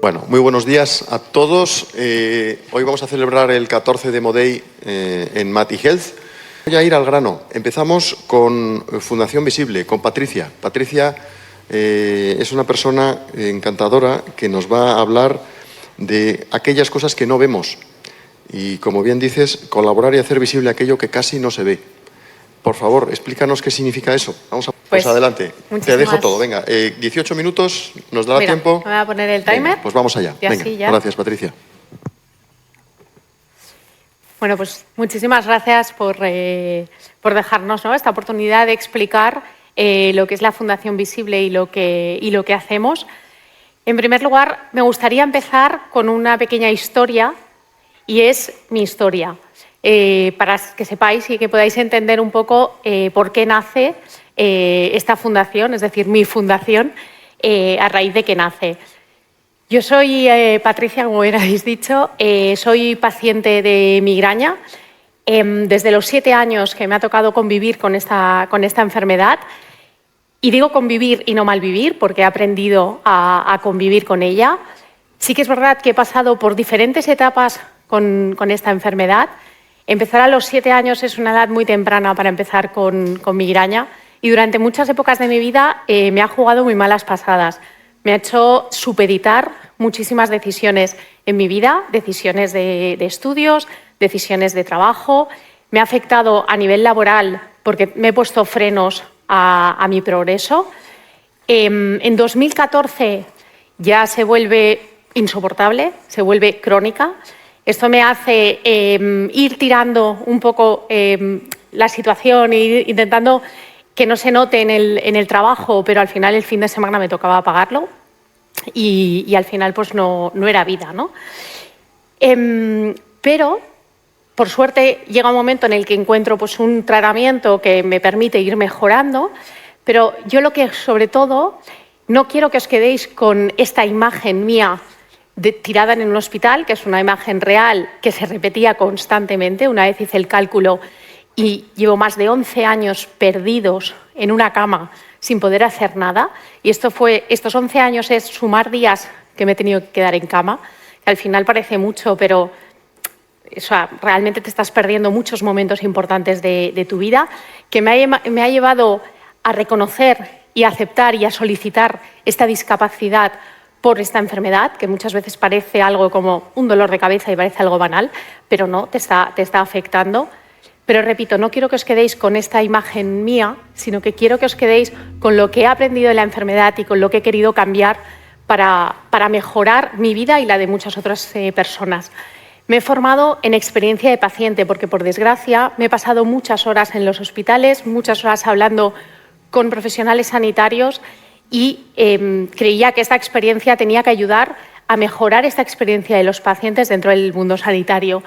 Bueno, muy buenos días a todos. Hoy vamos a celebrar el 14 de Mo-Day en Mati Health. Voy a ir al grano. Empezamos con Fundación Visible, con Patricia. Patricia es una persona encantadora que nos va a hablar de aquellas cosas que no vemos. Y, como bien dices, colaborar y hacer visible aquello que casi no se ve. Por favor, explícanos qué significa eso. Vamos a... Pues adelante. Te dejo todo. Venga, 18 minutos, ¿nos dará tiempo? Me voy a poner el timer. Venga, pues vamos allá. Venga, gracias, Patricia. Bueno, pues muchísimas gracias por dejarnos, ¿no?, esta oportunidad de explicar lo que es la Fundación Visible y lo que hacemos. En primer lugar, me gustaría empezar con una pequeña historia, y es mi historia, para que sepáis y que podáis entender un poco por qué nace esta fundación, es decir, mi fundación, a raíz de que nace. Yo soy Patricia, como habéis dicho, soy paciente de migraña. Desde los 7 años que me ha tocado convivir con esta enfermedad, y digo convivir y no malvivir porque he aprendido a convivir con ella. Sí que es verdad que he pasado por diferentes etapas con esta enfermedad. Empezar a los 7 años es una edad muy temprana para empezar con migraña, y durante muchas épocas de mi vida me ha jugado muy malas pasadas. Me ha hecho supeditar muchísimas decisiones en mi vida, decisiones de estudios, decisiones de trabajo. Me ha afectado a nivel laboral porque me he puesto frenos a mi progreso. En 2014 ya se vuelve insoportable, se vuelve crónica. Esto me hace ir tirando un poco la situación e ir intentando que no se note en el trabajo, pero al final el fin de semana me tocaba pagarlo y al final pues no era vida, ¿no? Pero, por suerte, llega un momento en el que encuentro pues un tratamiento que me permite ir mejorando, pero yo lo que, sobre todo, no quiero que os quedéis con esta imagen mía tirada en un hospital, que es una imagen real que se repetía constantemente. Una vez hice el cálculo y llevo más de 11 años perdidos en una cama sin poder hacer nada. Y estos 11 años es sumar días que me he tenido que quedar en cama, que al final parece mucho, pero realmente te estás perdiendo muchos momentos importantes de tu vida, que me ha llevado a reconocer y a aceptar y a solicitar esta discapacidad por esta enfermedad, que muchas veces parece algo como un dolor de cabeza y parece algo banal, pero no, te está afectando. Pero repito, no quiero que os quedéis con esta imagen mía, sino que quiero que os quedéis con lo que he aprendido de la enfermedad y con lo que he querido cambiar para mejorar mi vida y la de muchas otras personas. Me he formado en experiencia de paciente porque, por desgracia, me he pasado muchas horas en los hospitales, muchas horas hablando con profesionales sanitarios, y creía que esta experiencia tenía que ayudar a mejorar esta experiencia de los pacientes dentro del mundo sanitario.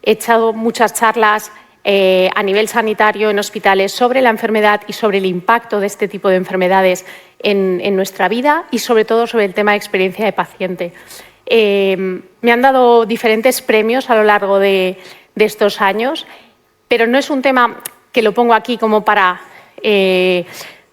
He echado muchas charlas a nivel sanitario en hospitales sobre la enfermedad y sobre el impacto de este tipo de enfermedades en nuestra vida, y sobre todo sobre el tema de experiencia de paciente. Me han dado diferentes premios a lo largo de estos años, pero no es un tema que lo pongo aquí como para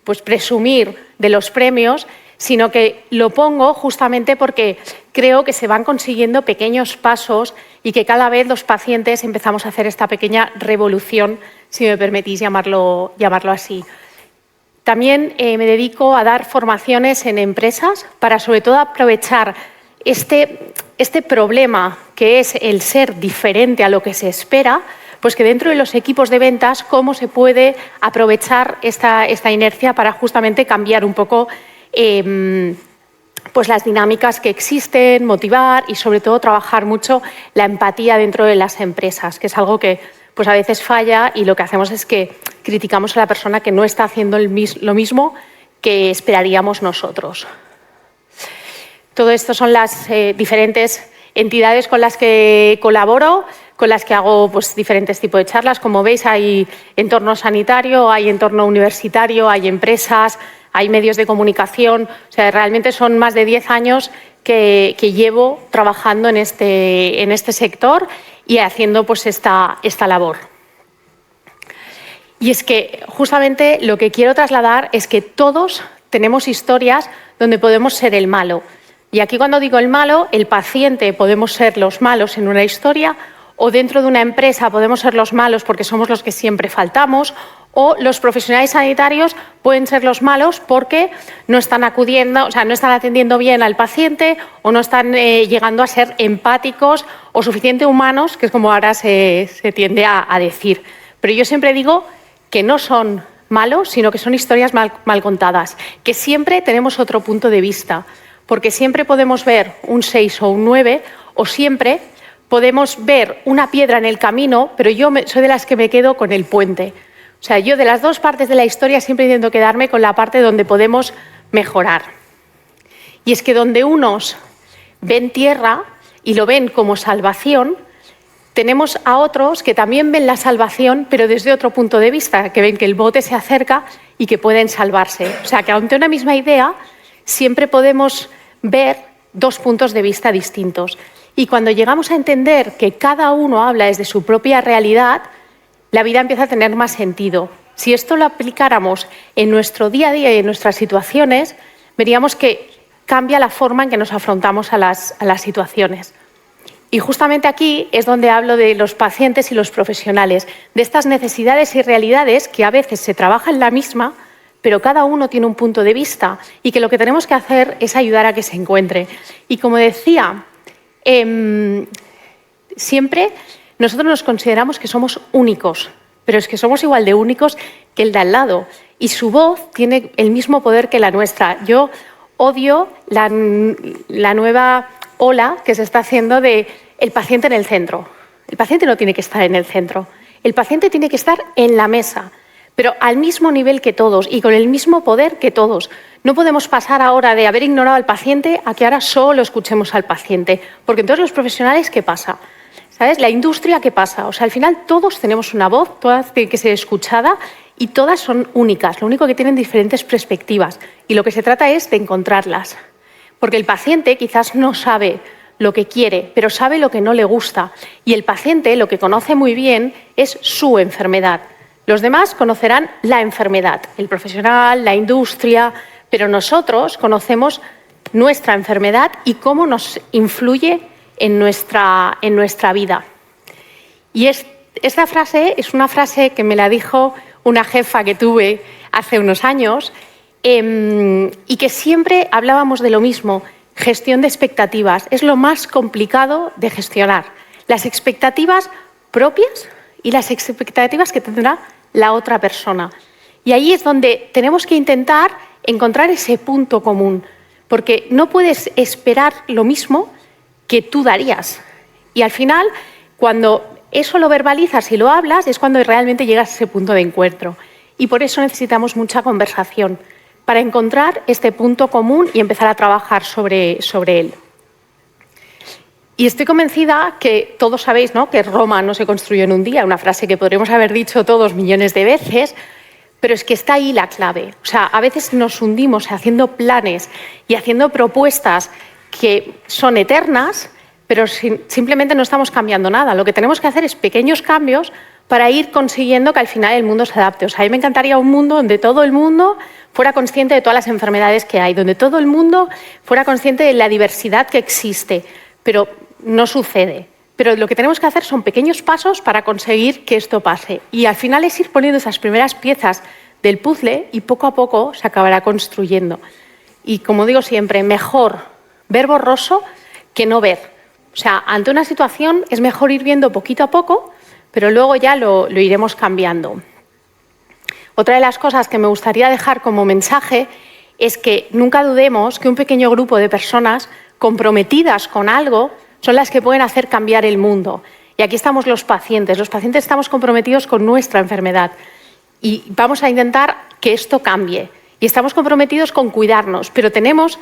pues presumir de los premios, sino que lo pongo justamente porque creo que se van consiguiendo pequeños pasos y que cada vez los pacientes empezamos a hacer esta pequeña revolución, si me permitís llamarlo así. También me dedico a dar formaciones en empresas para, sobre todo, aprovechar este problema que es el ser diferente a lo que se espera, pues que dentro de los equipos de ventas, cómo se puede aprovechar esta inercia para justamente cambiar un poco pues las dinámicas que existen, motivar y, sobre todo, trabajar mucho la empatía dentro de las empresas, que es algo que pues a veces falla, y lo que hacemos es que criticamos a la persona que no está haciendo lo mismo que esperaríamos nosotros. Todo esto son las diferentes entidades con las que colaboro, con las que hago pues diferentes tipos de charlas. Como veis, hay entorno sanitario, hay entorno universitario, hay empresas, hay medios de comunicación. O sea, realmente son más de 10 años que llevo trabajando en este sector y haciendo pues esta labor. Y es que justamente lo que quiero trasladar es que todos tenemos historias donde podemos ser el malo. Y aquí cuando digo el malo, el paciente podemos ser los malos en una historia, o dentro de una empresa podemos ser los malos porque somos los que siempre faltamos, o los profesionales sanitarios pueden ser los malos porque no están acudiendo, o sea, no están atendiendo bien al paciente o no están llegando a ser empáticos o suficientemente humanos, que es como ahora se tiende a decir. Pero yo siempre digo que no son malos, sino que son historias mal contadas, que siempre tenemos otro punto de vista, porque siempre podemos ver un 6 o un 9, o siempre podemos ver una piedra en el camino, pero yo soy de las que me quedo con el puente. O sea, yo de las dos partes de la historia siempre intento quedarme con la parte donde podemos mejorar. Y es que donde unos ven tierra y lo ven como salvación, tenemos a otros que también ven la salvación, pero desde otro punto de vista, que ven que el bote se acerca y que pueden salvarse. O sea, que ante una misma idea siempre podemos ver dos puntos de vista distintos. Y cuando llegamos a entender que cada uno habla desde su propia realidad, la vida empieza a tener más sentido. Si esto lo aplicáramos en nuestro día a día y en nuestras situaciones, veríamos que cambia la forma en que nos afrontamos a las situaciones. Y justamente aquí es donde hablo de los pacientes y los profesionales, de estas necesidades y realidades que a veces se trabajan la misma, pero cada uno tiene un punto de vista y que lo que tenemos que hacer es ayudar a que se encuentre. Y como decía, siempre nosotros nos consideramos que somos únicos, pero es que somos igual de únicos que el de al lado y su voz tiene el mismo poder que la nuestra. Yo odio la nueva ola que se está haciendo de el paciente en el centro. El paciente no tiene que estar en el centro, el paciente tiene que estar en la mesa, pero al mismo nivel que todos y con el mismo poder que todos. No podemos pasar ahora de haber ignorado al paciente a que ahora solo escuchemos al paciente, porque entonces los profesionales, ¿qué pasa? ¿Sabes? La industria, ¿qué pasa? O sea, al final todos tenemos una voz, todas tienen que ser escuchadas y todas son únicas. Lo único que tienen diferentes perspectivas y lo que se trata es de encontrarlas. Porque el paciente quizás no sabe lo que quiere, pero sabe lo que no le gusta. Y el paciente lo que conoce muy bien es su enfermedad. Los demás conocerán la enfermedad, el profesional, la industria, pero nosotros conocemos nuestra enfermedad y cómo nos influye en nuestra vida. Y esta frase es una frase que me la dijo una jefa que tuve hace unos años y que siempre hablábamos de lo mismo, gestión de expectativas. Es lo más complicado de gestionar. Las expectativas propias y las expectativas que tendrá la otra persona. Y ahí es donde tenemos que intentar encontrar ese punto común, porque no puedes esperar lo mismo que tú darías. Y al final, cuando eso lo verbalizas y lo hablas, es cuando realmente llegas a ese punto de encuentro. Y por eso necesitamos mucha conversación, para encontrar este punto común y empezar a trabajar sobre él. Y estoy convencida que todos sabéis, ¿no?, que Roma no se construyó en un día, una frase que podremos haber dicho todos millones de veces, pero es que está ahí la clave. O sea, a veces nos hundimos haciendo planes y haciendo propuestas que son eternas, pero simplemente no estamos cambiando nada. Lo que tenemos que hacer es pequeños cambios para ir consiguiendo que al final el mundo se adapte. O sea, a mí me encantaría un mundo donde todo el mundo fuera consciente de todas las enfermedades que hay, donde todo el mundo fuera consciente de la diversidad que existe, pero no sucede. Pero lo que tenemos que hacer son pequeños pasos para conseguir que esto pase. Y al final es ir poniendo esas primeras piezas del puzzle y poco a poco se acabará construyendo. Y como digo siempre, mejor ver borroso que no ver. O sea, ante una situación es mejor ir viendo poquito a poco, pero luego ya lo iremos cambiando. Otra de las cosas que me gustaría dejar como mensaje es que nunca dudemos que un pequeño grupo de personas comprometidas con algo son las que pueden hacer cambiar el mundo. Y aquí estamos los pacientes. Los pacientes estamos comprometidos con nuestra enfermedad y vamos a intentar que esto cambie. Y estamos comprometidos con cuidarnos, pero tenemos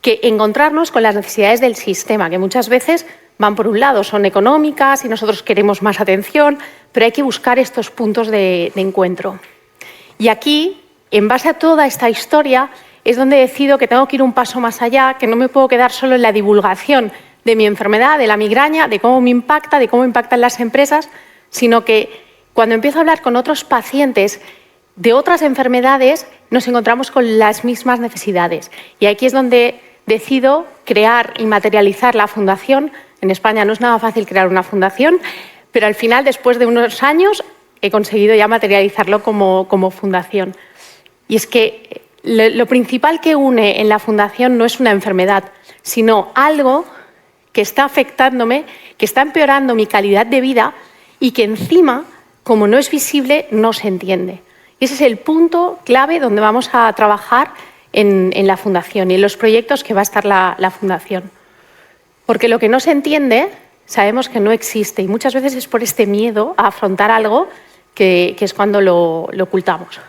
que encontrarnos con las necesidades del sistema, que muchas veces van por un lado, son económicas y nosotros queremos más atención, pero hay que buscar estos puntos de encuentro. Y aquí, en base a toda esta historia, es donde decido que tengo que ir un paso más allá, que no me puedo quedar solo en la divulgación de mi enfermedad, de la migraña, de cómo me impacta, de cómo impactan las empresas, sino que cuando empiezo a hablar con otros pacientes de otras enfermedades, nos encontramos con las mismas necesidades. Y aquí es donde decido crear y materializar la fundación. En España no es nada fácil crear una fundación, pero al final, después de unos años, he conseguido ya materializarlo como fundación. Y es que lo principal que une en la fundación no es una enfermedad, sino algo que está afectándome, que está empeorando mi calidad de vida y que encima, como no es visible, no se entiende. Y ese es el punto clave donde vamos a trabajar en la fundación y en los proyectos que va a estar la fundación. Porque lo que no se entiende, sabemos que no existe y muchas veces es por este miedo a afrontar algo que es cuando lo ocultamos.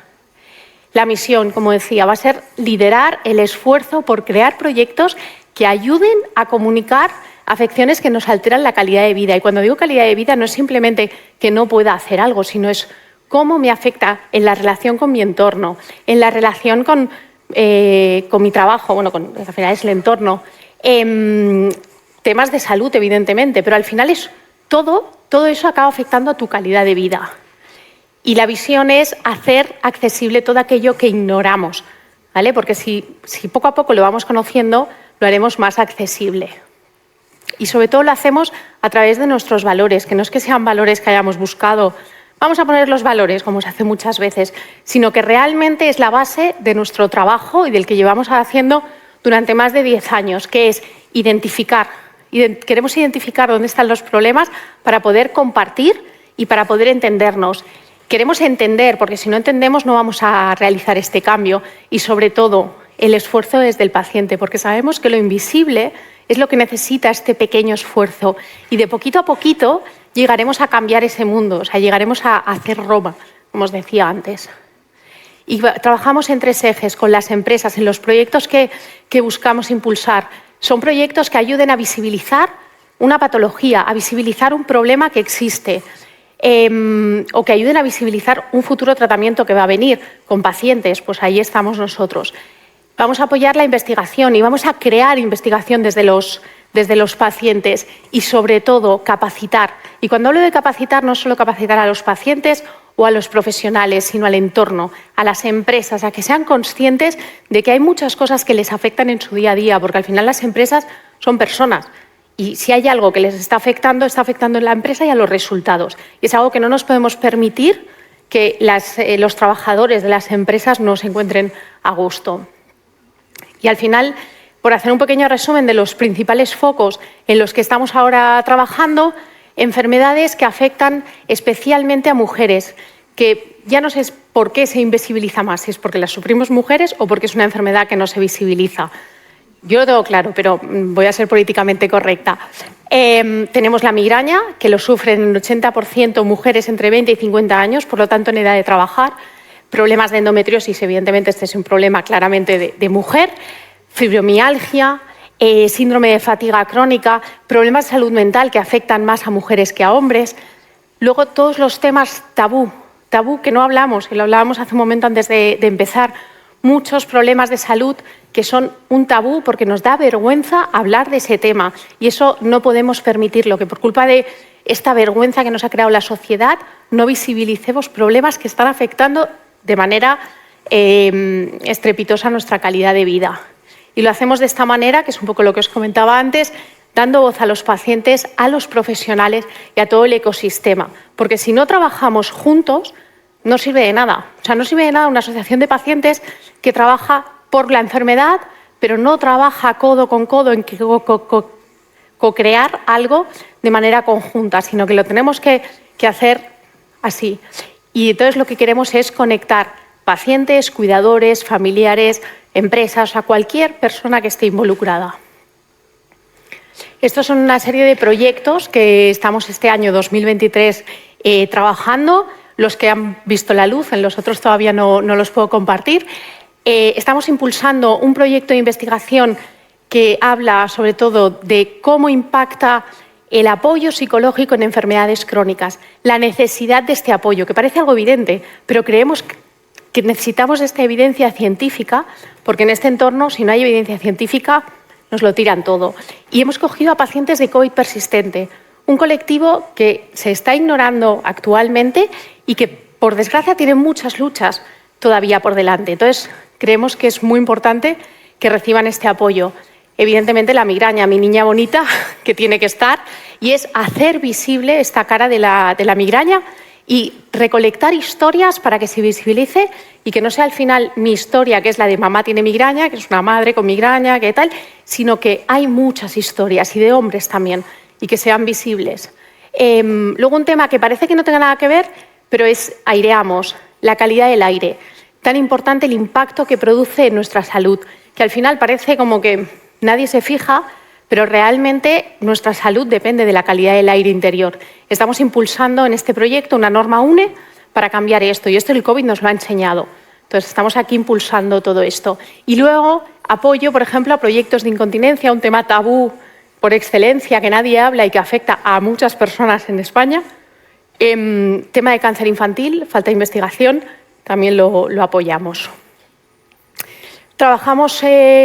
La misión, como decía, va a ser liderar el esfuerzo por crear proyectos que ayuden a comunicar afecciones que nos alteran la calidad de vida. Y cuando digo calidad de vida no es simplemente que no pueda hacer algo, sino es cómo me afecta en la relación con mi entorno, en la relación con mi trabajo, bueno, al final es el entorno, temas de salud, evidentemente, pero al final es todo eso acaba afectando a tu calidad de vida. Y la visión es hacer accesible todo aquello que ignoramos, ¿vale? Porque si poco a poco lo vamos conociendo, lo haremos más accesible. Y sobre todo lo hacemos a través de nuestros valores, que no es que sean valores que hayamos buscado, vamos a poner los valores, como se hace muchas veces, sino que realmente es la base de nuestro trabajo y del que llevamos haciendo durante más de 10 años, que es identificar. Queremos identificar dónde están los problemas para poder compartir y para poder entendernos. Queremos entender, porque si no entendemos no vamos a realizar este cambio y, sobre todo, el esfuerzo desde el paciente, porque sabemos que lo invisible es lo que necesita este pequeño esfuerzo y de poquito a poquito llegaremos a cambiar ese mundo, o sea, llegaremos a hacer Roma, como os decía antes. Y trabajamos en 3 ejes con las empresas, en los proyectos que buscamos impulsar. Son proyectos que ayuden a visibilizar una patología, a visibilizar un problema que existe, o que ayuden a visibilizar un futuro tratamiento que va a venir con pacientes, pues ahí estamos nosotros. Vamos a apoyar la investigación y vamos a crear investigación desde los pacientes y, sobre todo, capacitar. Y cuando hablo de capacitar, no solo capacitar a los pacientes o a los profesionales, sino al entorno, a las empresas, a que sean conscientes de que hay muchas cosas que les afectan en su día a día, porque al final las empresas son personas. Y si hay algo que les está afectando en la empresa y a los resultados. Y es algo que no nos podemos permitir que los trabajadores de las empresas no se encuentren a gusto. Y al final, por hacer un pequeño resumen de los principales focos en los que estamos ahora trabajando, enfermedades que afectan especialmente a mujeres, que ya no sé por qué se invisibiliza más, si es porque las sufrimos mujeres o porque es una enfermedad que no se visibiliza. Yo lo tengo claro, pero voy a ser políticamente correcta. Tenemos la migraña, que lo sufren en 80% mujeres entre 20 y 50 años, por lo tanto en edad de trabajar. Problemas de endometriosis, evidentemente este es un problema claramente de mujer. Fibromialgia, síndrome de fatiga crónica, problemas de salud mental que afectan más a mujeres que a hombres. Luego todos los temas tabú que no hablamos, y lo hablábamos hace un momento antes de empezar. Muchos problemas de salud que son un tabú porque nos da vergüenza hablar de ese tema y eso no podemos permitirlo, que por culpa de esta vergüenza que nos ha creado la sociedad no visibilicemos problemas que están afectando de manera estrepitosa nuestra calidad de vida. Y lo hacemos de esta manera, que es un poco lo que os comentaba antes, dando voz a los pacientes, a los profesionales y a todo el ecosistema, porque si no trabajamos juntos no sirve de nada. O sea, no sirve de nada una asociación de pacientes que trabaja por la enfermedad, pero no trabaja codo con codo en co-crear algo de manera conjunta, sino que lo tenemos que hacer así. Y entonces lo que queremos es conectar pacientes, cuidadores, familiares, empresas, a cualquier persona que esté involucrada. Estos son una serie de proyectos que estamos este año 2023 trabajando. Los que han visto la luz, en los otros todavía no los puedo compartir. Estamos impulsando un proyecto de investigación que habla sobre todo de cómo impacta el apoyo psicológico en enfermedades crónicas, la necesidad de este apoyo, que parece algo evidente, pero creemos que necesitamos esta evidencia científica, porque en este entorno, si no hay evidencia científica, nos lo tiran todo. Y hemos cogido a pacientes de COVID persistente, un colectivo que se está ignorando actualmente y que, por desgracia, tiene muchas luchas todavía por delante. Entonces, creemos que es muy importante que reciban este apoyo. evidentemente la migraña, mi niña bonita, que tiene que estar, y es hacer visible esta cara de la migraña y recolectar historias para que se visibilice y que no sea al final mi historia, que es la de mamá tiene migraña, que es una madre con migraña, que tal, sino que hay muchas historias y de hombres también y que sean visibles. Luego un tema que parece que no tenga nada que ver, pero es aireamos, la calidad del aire. Tan importante el impacto que produce en nuestra salud, que al final parece como que nadie se fija, pero realmente nuestra salud depende de la calidad del aire interior. Estamos impulsando en este proyecto una norma UNE para cambiar esto, y esto el COVID nos lo ha enseñado. Entonces, estamos aquí impulsando todo esto. Y luego, apoyo, por ejemplo, a proyectos de incontinencia, un tema tabú por excelencia que nadie habla y que afecta a muchas personas en España. Tema de cáncer infantil, falta de investigación, también lo apoyamos. Trabajamos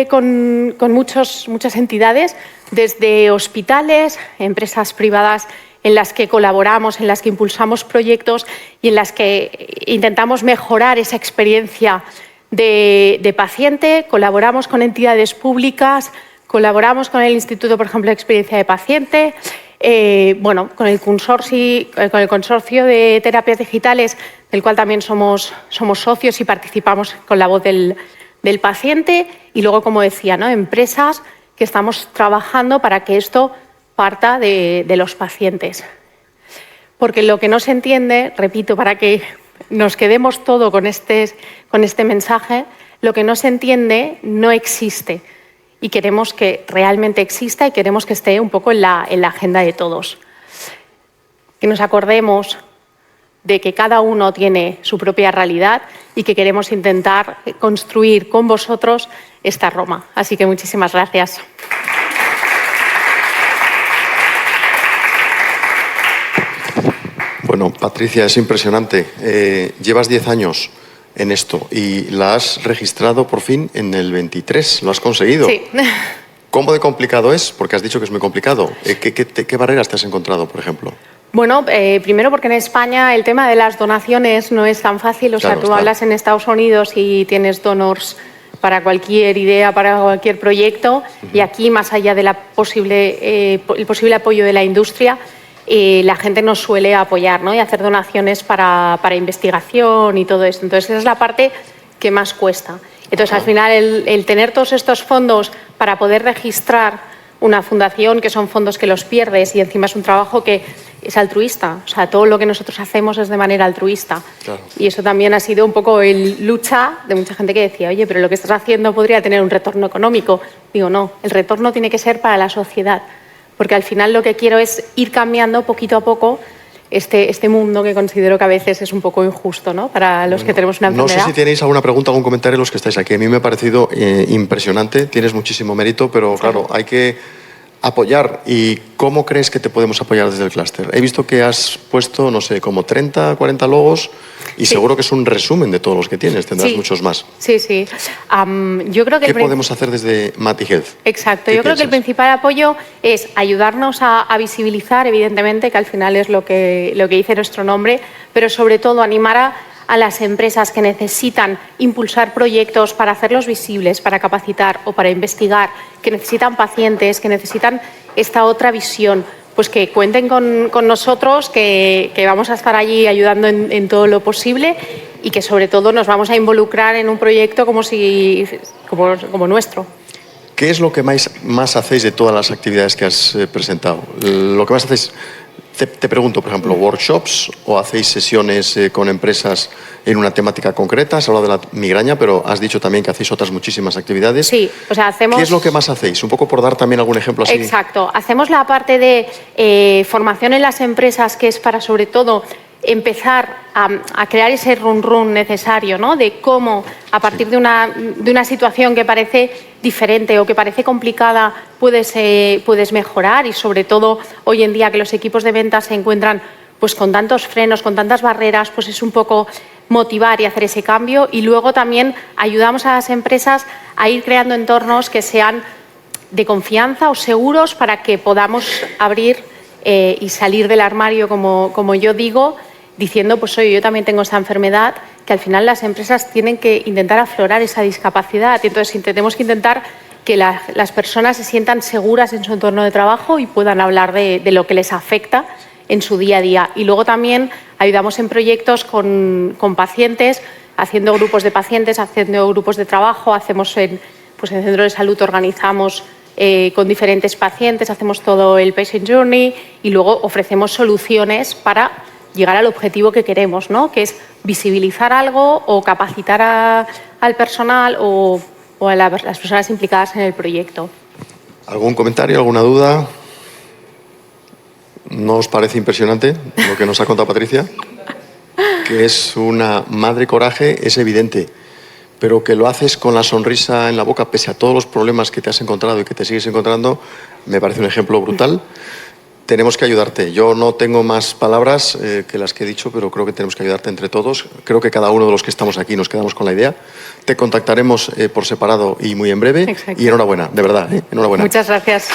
con muchas entidades, desde hospitales, empresas privadas en las que colaboramos, en las que impulsamos proyectos y en las que intentamos mejorar esa experiencia de paciente. Colaboramos con entidades públicas, colaboramos con el Instituto, por ejemplo, de Experiencia de Paciente, con el consorcio de terapias digitales, del cual también somos socios y participamos con la voz del paciente, y luego, como decía, ¿no?, empresas que estamos trabajando para que esto parta de los pacientes. Porque lo que no se entiende, repito, para que nos quedemos todo con este mensaje, lo que no se entiende no existe. Y queremos que realmente exista y queremos que esté un poco en la agenda de todos. Que nos acordemos de que cada uno tiene su propia realidad y que queremos intentar construir con vosotros esta Roma. Así que muchísimas gracias. Bueno, Patricia, es impresionante. Llevas 10 años en esto y la has registrado por fin en el 23. Lo has conseguido. Sí. ¿Cómo de complicado es? Porque has dicho que es muy complicado. ¿Qué barreras te has encontrado, por ejemplo? Bueno, primero porque en España el tema de las donaciones no es tan fácil. O sea, tú hablas en Estados Unidos y tienes donors para cualquier idea, para cualquier proyecto, y aquí, más allá de el posible apoyo de la industria, la gente nos suele apoyar, ¿no?, y hacer donaciones para investigación y todo esto. Entonces, esa es la parte que más cuesta. Entonces, al final, el tener todos estos fondos para poder registrar una fundación, que son fondos que los pierdes, y encima es un trabajo que es altruista. O sea, todo lo que nosotros hacemos es de manera altruista. Claro. Y eso también ha sido un poco lucha de mucha gente que decía, oye, pero lo que estás haciendo podría tener un retorno económico. Digo, no, el retorno tiene que ser para la sociedad, porque al final lo que quiero es ir cambiando poquito a poco este mundo que considero que a veces es un poco injusto, ¿no?, para los que tenemos una enfermedad. No sé si tenéis alguna pregunta, algún comentario los que estáis aquí. A mí me ha parecido impresionante, tienes muchísimo mérito, pero claro, hay que apoyar. ¿Y cómo crees que te podemos apoyar desde el clúster? He visto que has puesto, no sé, como 30, 40 logos y seguro que es un resumen de todos los que tienes, tendrás muchos más. Sí, sí. Yo creo que ¿Qué podemos hacer desde Mati Health? Exacto. Yo creo que el principal apoyo es ayudarnos a visibilizar, evidentemente, que al final es lo que dice nuestro nombre, pero sobre todo animar a las empresas que necesitan impulsar proyectos para hacerlos visibles, para capacitar o para investigar, que necesitan pacientes, que necesitan esta otra visión, pues que cuenten con nosotros, que vamos a estar allí ayudando en todo lo posible, y que sobre todo nos vamos a involucrar en un proyecto como nuestro. ¿Qué es lo que más hacéis de todas las actividades que has presentado? Lo que más hacéis... Te pregunto, por ejemplo, ¿workshops o hacéis sesiones con empresas en una temática concreta? Has hablado de la migraña, pero has dicho también que hacéis otras muchísimas actividades. Sí, o sea, hacemos... ¿Qué es lo que más hacéis? Un poco por dar también algún ejemplo así. Exacto. Hacemos la parte de formación en las empresas, que es para, sobre todo, empezar a crear ese run necesario, ¿no?, de cómo, a partir de una situación que parece diferente o que parece complicada, puedes mejorar. Y sobre todo hoy en día, que los equipos de ventas se encuentran pues con tantos frenos, con tantas barreras, pues es un poco motivar y hacer ese cambio. Y luego también ayudamos a las empresas a ir creando entornos que sean de confianza o seguros para que podamos abrir y salir del armario, como yo digo, diciendo, pues oye, yo también tengo esta enfermedad que al final las empresas tienen que intentar aflorar esa discapacidad. Y entonces tenemos que intentar que las personas se sientan seguras en su entorno de trabajo y puedan hablar de lo que les afecta en su día a día. Y luego también ayudamos en proyectos con pacientes, haciendo grupos de pacientes, haciendo grupos de trabajo, hacemos en centro de salud organizamos con diferentes pacientes, hacemos todo el patient journey y luego ofrecemos soluciones para llegar al objetivo que queremos, ¿no? Que es visibilizar algo o capacitar al personal o a las personas implicadas en el proyecto. ¿Algún comentario, alguna duda? ¿No os parece impresionante lo que nos ha contado Patricia? Que es una madre coraje, es evidente, pero que lo haces con la sonrisa en la boca pese a todos los problemas que te has encontrado y que te sigues encontrando, me parece un ejemplo brutal. Tenemos que ayudarte. Yo no tengo más palabras que las que he dicho, pero creo que tenemos que ayudarte entre todos. Creo que cada uno de los que estamos aquí nos quedamos con la idea. Te contactaremos por separado y muy en breve. Exacto. Y enhorabuena, de verdad, enhorabuena. Muchas gracias.